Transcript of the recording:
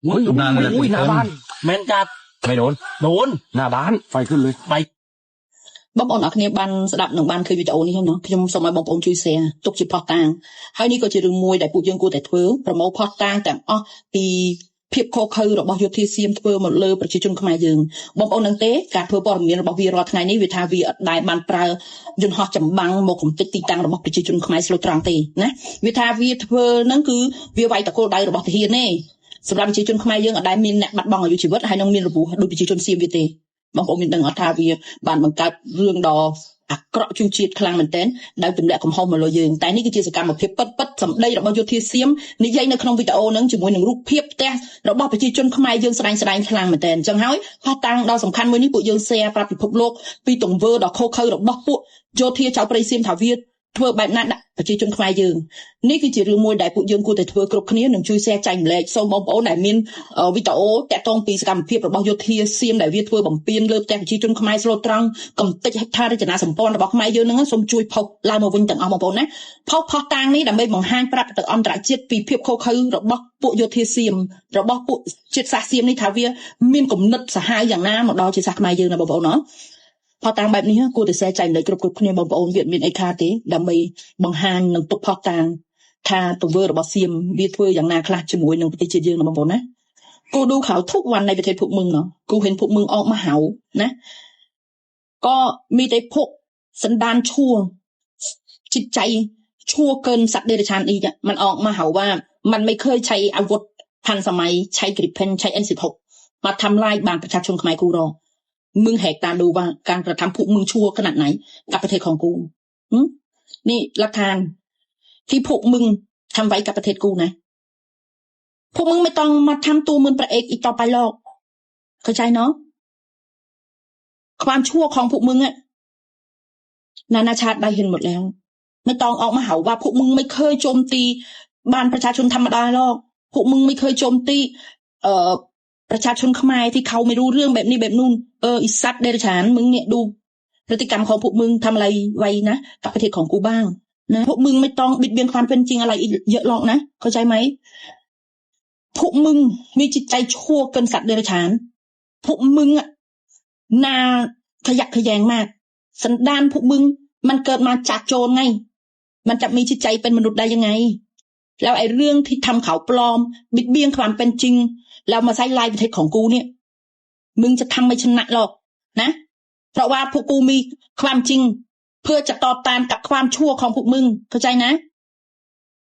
อุ้ยหน้าบ้านแม่นจัดไม่โดนหน้าบ้านไฟขึ้นเลยไปបងប្អូនអរគ្នាបានស្ដាប់នឹងបានឃើញវីដេអូនេះហ្នឹងខ្ញុំសូមឲ្យបងប្អូនជួយ share ទុកជាផុសតាងហើយនេះក៏ជារឿងមួយដែលពួកយើងគួរតែធ្វើប្រមូលផុសតាងទាំងអស់ពីភាពខុសខើរបស់យោធាសៀមធ្វើមកលើប្រជាជនខ្មែរយើងបងប្អូននឹងទេការធ្វើព័ត៌មានរបស់វារាល់ថ្ងៃនេះវាថាវាអត់ដែលបានប្រើយន្តហោះចម្បាំងមកកំទេចទីតាំងរបស់ប្រជាជនខ្មែរស្លូតត្រង់ទេណាវាថាវាធ្វើហ្នឹងគឺវាវាយតកូលដៃរបស់ទាហានទេសម្រាប់ប្រជាជនខ្មែរយើងអត់ដែលមានអ្នកបាត់បង់អាយុជីវិតហើយនឹងមានរបួសដោយប្រជាជនសៀមវាទេបងប្អូនមានដឹងអត់ថាវាបានបង្កើតរឿងដ៏អាក្រក់ជួយជាតិខ្លាំងមែនទែនដោយទម្លាក់កំហុសមកលើយើងតែនេះគឺជាសកម្មភាពពិតសម្ដីរបស់យោធាសៀមនិយាយនៅក្នុងវីដេអូហ្នឹងជាមួយនឹងរូបភាពផ្ទះរបស់ប្រជាជនខ្មែរយើងស្ដែងខ្លាំងមែនទែនអញ្ចឹងហើយផុសតាងដ៏សំខាន់មួយនេះពួកយើង share ប្រាប់ពិភពលោកពីទង្វើដ៏ខុសខើរបស់ពួកយោធាចៅព្រៃសៀមថាវាធ្វើបែបណាដាក់ប្រជាជនខ្មែរយើងនេះគឺជារឿងមួយដែលពួកយើងគួរតែធ្វើគ្រប់គ្នានិងជួយ share ចែកម្លែកសូមបងប្អូនដែលមានវីដេអូតាក់ទងពីសកម្មភាពរបស់យោធាសៀមដែលវាធ្វើបំពេញលើផ្ទះប្រជាជនខ្មែរស្លូតត្រង់កំទេចហិដ្ឋារចនាសម្ព័ន្ធរបស់ខ្មែរយើងហ្នឹងសូមជួយផុសឡើងមកវិញទាំងអស់បងប្អូនណាផុសតាងនេះដើម្បីបង្ហាញប្រាប់ទៅអន្តរជាតិពីភាពខុសខើរបស់ពួកយោធាសៀមរបស់ពួកជាតិសាសន៍សៀមនេះថាវាមានគំនិតសាហាវយ៉ាងណាមកដល់ជាតិសាសន៍ខ្មែរយើងណាបងប្អូនណាផុសតាងបែបនេះគួរតែ share ចែកម្លែកគ្រប់គ្នាបងប្អូនវាមានអីខាតទេដើម្បីបង្ហាញនឹងទុកផុសតាងថាទង្វើរបស់សៀមវាធ្វើយ៉ាងណាខ្លះជាមួយនឹងប្រទេសជាតិយើងណាបងប្អូនណាគូดูข่าวทุกวันในประเทศพวกมึงเนาะกูเห็นพวกมึงออกมาเห่านะก็มีแต่พวกสันดานชั่วจิตใจชั่วเกินสัตว์เดรัจฉานอีกอ่ะมันออกมาเห่าว่ามันไม่เคยใช้อาวุธทันสมัยใช้กริปเพนใช้ N16 มาทำลายบ้านประชาชนខ្មែរกูรอมึงแหกตาดูว่าการกระทำพวกมึงชั่วขนาดไหนกับประเทศของกูนี่หลักฐานที่พวกมึงทำไว้กับประเทศกูนะพวกมึงไม่ต้องมาทำตัวเหมือนพระเอกอีกต่อไปหรอกเข้าใจเนาะความชั่วของพวกมึงอะนานาชาติได้เห็นหมดแล้วไม่ต้องออกมาเห่าว่าพวกมึงไม่เคยโจมตีบ้านประชาชนธรรมดาหรอกพวกมึงไม่เคยโจมตีประชาชนខ្មែរที่เขาไม่รู้เรื่องแบบนี้แบบนู่นอีสัตว์เดรัจฉานมึงเนี่ยดูพฤติกรรมของพวกมึงทำอะไรไว้นะกับประเทศของกูบ้างนะพวกมึงไม่ต้องบิดเบือนความเป็นจริงอะไรเยอะหรอกนะเข้าใจไหมพวกมึงมีจิตใจชั่วเกินสัตว์เดรัจฉานพวกมึงอ่ะนาขยักขยงมากสันดานพวกมึงมันเกิดมาจากโจรไงมันจะมีจิตใจเป็นมนุษย์ได้ยังไงแล้วไอ้เรื่องที่ทำข่าวปลอมบิดเบือนความเป็นจริงแล้วมาใช้ลายประเทศของกูเนี่ยมึงจะทำไม่ชนะหรอกนะเพราะว่าพวกกูมีความจริงเพื่อจะต่อต้านกับความชั่วของพวกมึงเข้าใจนะ